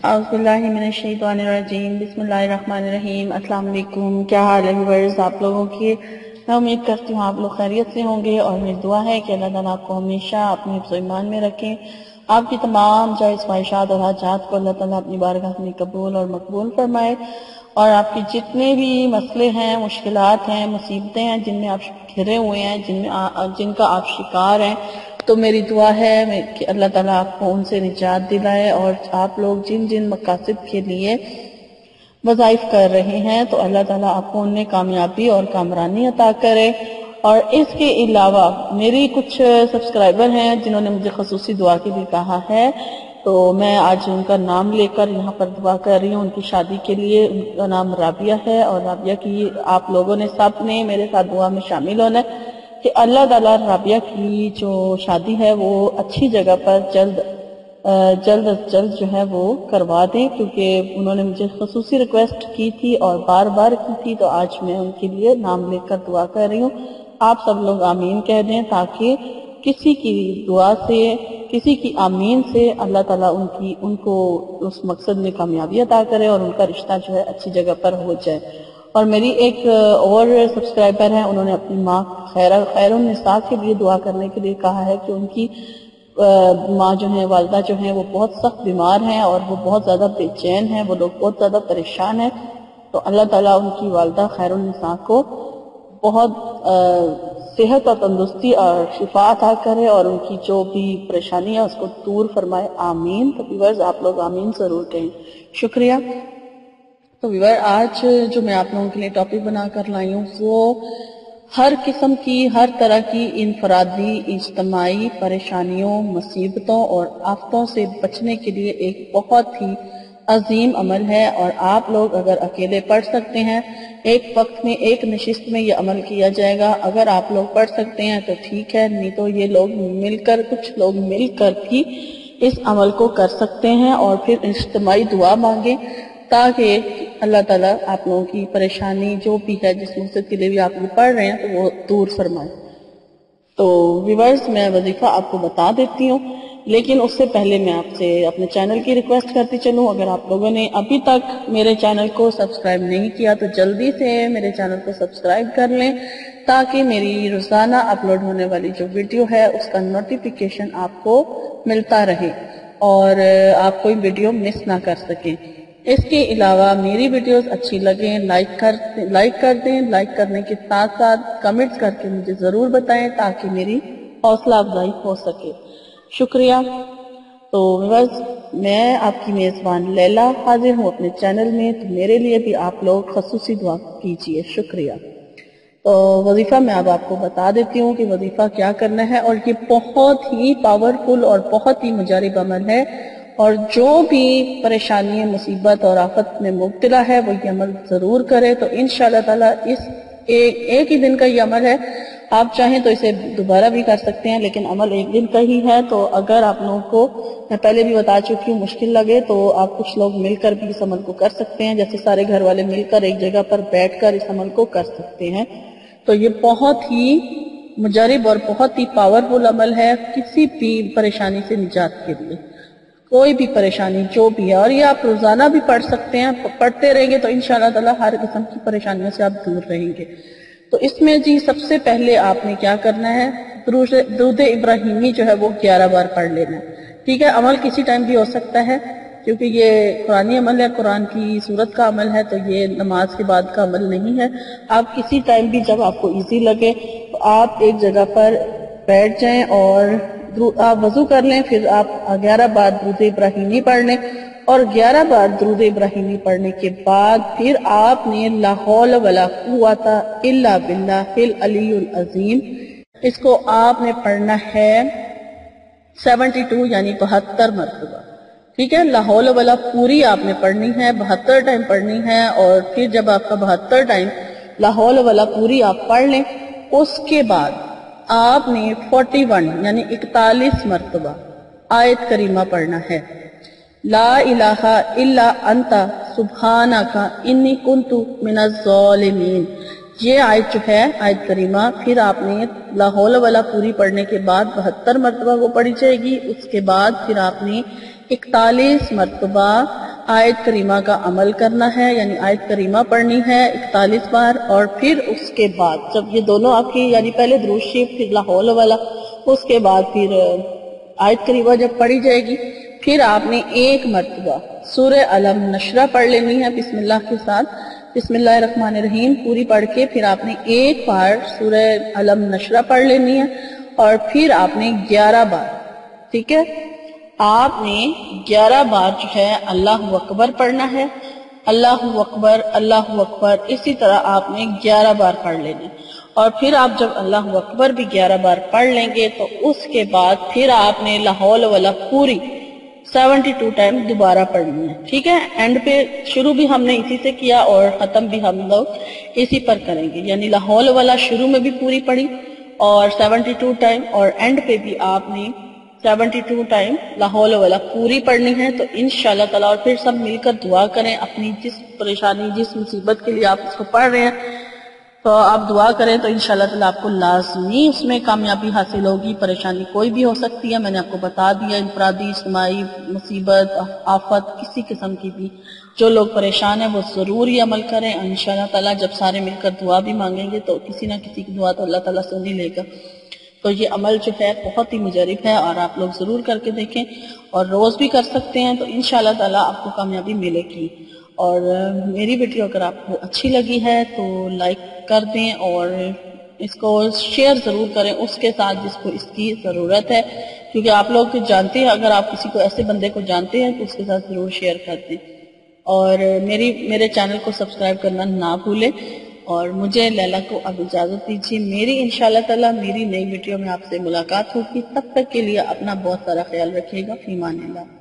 اعوذ باللہ من الشیطان الرجیم، بسم اللہ الرحمن الرحیم۔ السلام علیکم، کیا حال ہے ویورز آپ لوگوں کی؟ میں امید کرتی ہوں آپ لوگ خیریت سے ہوں گے، اور میری دعا ہے کہ اللہ تعالیٰ آپ کو ہمیشہ اپنے حفظ و ایمان میں رکھیں، آپ کی تمام جائز خواہشات اور حاجات کو اللہ تعالیٰ اپنی بارگاہ میں قبول اور مقبول فرمائے، اور آپ کی جتنے بھی مسئلے ہیں، مشکلات ہیں، مصیبتیں ہیں جن میں آپ گھرے ہوئے ہیں، جن کا آپ شکار ہیں، تو میری دعا ہے کہ اللہ تعالیٰ آپ کو ان سے نجات دلائے، اور آپ لوگ جن جن مقاصد کے لیے وظائف کر رہے ہیں تو اللہ تعالیٰ آپ کو ان میں کامیابی اور کامرانی عطا کرے۔ اور اس کے علاوہ میری کچھ سبسکرائبر ہیں جنہوں نے مجھے خصوصی دعا کے لیے کہا ہے، تو میں آج ان کا نام لے کر یہاں پر دعا کر رہی ہوں۔ ان کی شادی کے لیے، ان کا نام رابعہ ہے، اور رابعہ کی آپ لوگوں نے سب نے میرے ساتھ دعا میں شامل ہونا ہے کہ اللہ تعالیٰ رابعہ کی جو شادی ہے وہ اچھی جگہ پر جلد از جلد جو ہے وہ کروا دیں، کیونکہ انہوں نے مجھے خصوصی ریکویسٹ کی تھی اور بار بار کی تھی، تو آج میں ان کے لیے نام لے کر دعا کر رہی ہوں۔ آپ سب لوگ آمین کہہ دیں تاکہ کسی کی دعا سے، کسی کی آمین سے اللہ تعالیٰ ان کو اس مقصد میں کامیابی عطا کرے اور ان کا رشتہ جو ہے اچھی جگہ پر ہو جائے۔ اور میری ایک اور سبسکرائبر ہیں، انہوں نے اپنی ماں خیر النساء کے لیے دعا کرنے کے لیے کہا ہے کہ ان کی ماں جو ہیں، والدہ جو ہیں، وہ بہت سخت بیمار ہیں اور وہ بہت زیادہ بے چین ہیں، وہ لوگ بہت زیادہ پریشان ہیں، تو اللہ تعالیٰ ان کی والدہ خیر النساء کو بہت صحت اور تندرستی اور شفا عطا کرے، اور ان کی جو بھی پریشانی ہے اس کو دور فرمائے، آمین۔ تو ویورز آپ لوگ آمین ضرور کہیں، شکریہ۔ تو ویور آج جو میں آپ لوگوں کے لیے ٹاپک بنا کر لائی ہوں وہ ہر قسم کی، ہر طرح کی انفرادی اجتماعی پریشانیوں، مصیبتوں اور آفتوں سے بچنے کے لیے ایک بہت ہی عظیم عمل ہے، اور آپ لوگ اگر اکیلے پڑھ سکتے ہیں، ایک وقت میں ایک نشست میں یہ عمل کیا جائے گا۔ اگر آپ لوگ پڑھ سکتے ہیں تو ٹھیک ہے، نہیں تو یہ لوگ کچھ لوگ مل کر بھی اس عمل کو کر سکتے ہیں، اور پھر اجتماعی دعا مانگیں تاکہ اللہ تعالیٰ آپ لوگوں کی پریشانی جو بھی ہے، جس مقصد کے لیے بھی آپ یہ پڑھ رہے ہیں، تو وہ دور فرمائے۔ تو ویورز میں وظیفہ آپ کو بتا دیتی ہوں، لیکن اس سے پہلے میں آپ سے اپنے چینل کی ریکویسٹ کرتی چلوں، اگر آپ لوگوں نے ابھی تک میرے چینل کو سبسکرائب نہیں کیا تو جلدی سے میرے چینل کو سبسکرائب کر لیں تاکہ میری روزانہ اپلوڈ ہونے والی جو ویڈیو ہے اس کا نوٹیفیکیشن آپ کو ملتا رہے اور آپ کوئی ویڈیو مس نہ کر سکیں۔ اس کے علاوہ میری ویڈیوز اچھی لگیں لائک کر دیں، لائک کرنے کے ساتھ ساتھ کمنٹس کر کے مجھے ضرور بتائیں تاکہ میری حوصلہ افزائی ہو سکے، شکریہ۔ تو ویورز میں آپ کی میزبان لیلا حاضر ہوں اپنے چینل میں، تو میرے لیے بھی آپ لوگ خصوصی دعا کیجئے، شکریہ۔ تو وظیفہ میں اب آپ کو بتا دیتی ہوں کہ وظیفہ کیا کرنا ہے، اور یہ بہت ہی پاورفل اور بہت ہی مجارب عمل ہے، اور جو بھی پریشانی، مصیبت اور آفت میں مبتلا ہے وہ یہ عمل ضرور کرے۔ تو انشاءاللہ تعالیٰ اس ایک ہی دن کا یہ عمل ہے، آپ چاہیں تو اسے دوبارہ بھی کر سکتے ہیں، لیکن عمل ایک دن کا ہی ہے۔ تو اگر آپ لوگوں کو میں پہلے بھی بتا چکی ہوں مشکل لگے تو آپ کچھ لوگ مل کر بھی اس عمل کو کر سکتے ہیں، جیسے سارے گھر والے مل کر ایک جگہ پر بیٹھ کر اس عمل کو کر سکتے ہیں۔ تو یہ بہت ہی مجرب اور بہت ہی پاورفل عمل ہے کسی بھی پریشانی سے نجات کے لیے، کوئی بھی پریشانی جو بھی ہے، اور یہ آپ روزانہ بھی پڑھ سکتے ہیں، پڑھتے رہیں گے تو انشاءاللہ تعالیٰ ہر قسم کی پریشانیوں سے آپ دور رہیں گے۔ تو اس میں جی سب سے پہلے آپ نے کیا کرنا ہے، درود ابراہیمی جو ہے وہ 11 بار پڑھ لینا ہے، ٹھیک ہے۔ عمل کسی ٹائم بھی ہو سکتا ہے کیونکہ یہ قرآنی عمل ہے، قرآن کی سورت کا عمل ہے، تو یہ نماز کے بعد کا عمل نہیں ہے۔ آپ کسی ٹائم بھی جب آپ کو ایزی لگے تو آپ ایک جگہ پر بیٹھ جائیں اور آپ وضو کر لیں، پھر آپ 11 بار درود ابراہیمی پڑھ لیں، اور 11 بار درود ابراہیمی پڑھنے کے بعد پھر آپ نے لا حول ولا قوت الا باللہ العلی العظیم، اس کو آپ نے پڑھنا ہے 72 یعنی 72 مرتبہ، ٹھیک ہے۔ لا حول ولا پوری آپ نے پڑھنی ہے، 72 ٹائم پڑھنی ہے، اور پھر جب آپ کا 72 ٹائم لا حول ولا پوری آپ پڑھ لیں، اس کے بعد آپ نے 41 یعنی 41 مرتبہ آیت کریمہ پڑھنا ہے، لا الہ الا انت سبحانک انی کنت من الظالمین۔ یہ آیت جو ہے آیت کریمہ، پھر آپ نے لا حول ولا پوری پڑھنے کے بعد 72 مرتبہ وہ پڑھی جائے گی، اس کے بعد پھر آپ نے 41 مرتبہ آیت کریمہ کا عمل کرنا ہے، یعنی آیت کریمہ پڑھنی ہے 41 بار، اور پھر اس کے بعد جب یہ دونوں آپ کی یعنی پہلے درود شریف پھر لا حول والا، اس کے بعد پھر آیت کریمہ جب پڑھی جائے گی، پھر آپ نے ایک مرتبہ سورہ علم نشرہ پڑھ لینی ہے بسم اللہ کے ساتھ، بسم اللہ الرحمن الرحیم پوری پڑھ کے پھر آپ نے ایک بار سورہ علم نشرہ پڑھ لینی ہے، اور پھر آپ نے 11 بار، ٹھیک ہے، آپ نے 11 بار جو ہے اللہ اکبر پڑھنا ہے، اللہ اکبر، اسی طرح آپ نے 11 بار پڑھ لینا، اور پھر آپ جب اللہ اکبر بھی 11 بار پڑھ لیں گے تو اس کے بعد پھر آپ نے لا حول ولا پوری 72 ٹائم دوبارہ پڑھنی ہے، ٹھیک ہے۔ اینڈ پہ شروع بھی ہم نے اسی سے کیا اور ختم بھی ہم لوگ اسی پر کریں گے، یعنی لا حول ولا شروع میں بھی پوری پڑھی اور 72 ٹائم، اور اینڈ پہ بھی آپ نے 72 ٹائم لا حول ولا پوری پڑھنی ہے۔ تو انشاءاللہ تعالیٰ اور پھر سب مل کر دعا کریں، اپنی جس پریشانی جس مصیبت کے لیے آپ اس کو پڑھ رہے ہیں تو آپ دعا کریں تو انشاءاللہ تعالیٰ آپ کو لازمی اس میں کامیابی حاصل ہوگی۔ پریشانی کوئی بھی ہو سکتی ہے، میں نے آپ کو بتا دیا، انفرادی اجتماعی مصیبت آفت کسی قسم کی بھی، جو لوگ پریشان ہیں وہ ضرور یہ عمل کریں، انشاءاللہ تعالیٰ جب سارے مل کر دعا بھی مانگیں گے تو کسی نہ کسی کی دعا تو اللہ تعالیٰ سن ہی لے گا۔ تو یہ عمل جو ہے بہت ہی مجرب ہے اور آپ لوگ ضرور کر کے دیکھیں، اور روز بھی کر سکتے ہیں، تو انشاءاللہ تعالیٰ آپ کو کامیابی ملے گی۔ اور میری ویڈیو اگر آپ کو اچھی لگی ہے تو لائک کر دیں اور اس کو شیئر ضرور کریں اس کے ساتھ جس کو اس کی ضرورت ہے، کیونکہ آپ لوگ جانتے ہیں اگر آپ کسی کو ایسے بندے کو جانتے ہیں تو اس کے ساتھ ضرور شیئر کر دیں، اور میرے چینل کو سبسکرائب کرنا نہ بھولیں، اور مجھے لیلا کو اب اجازت دیجیے، میری انشاءاللہ تعالیٰ میری نئی ویڈیو میں آپ سے ملاقات ہوگی، تب تک کے لیے اپنا بہت سارا خیال رکھیے گا، فی امان اللہ۔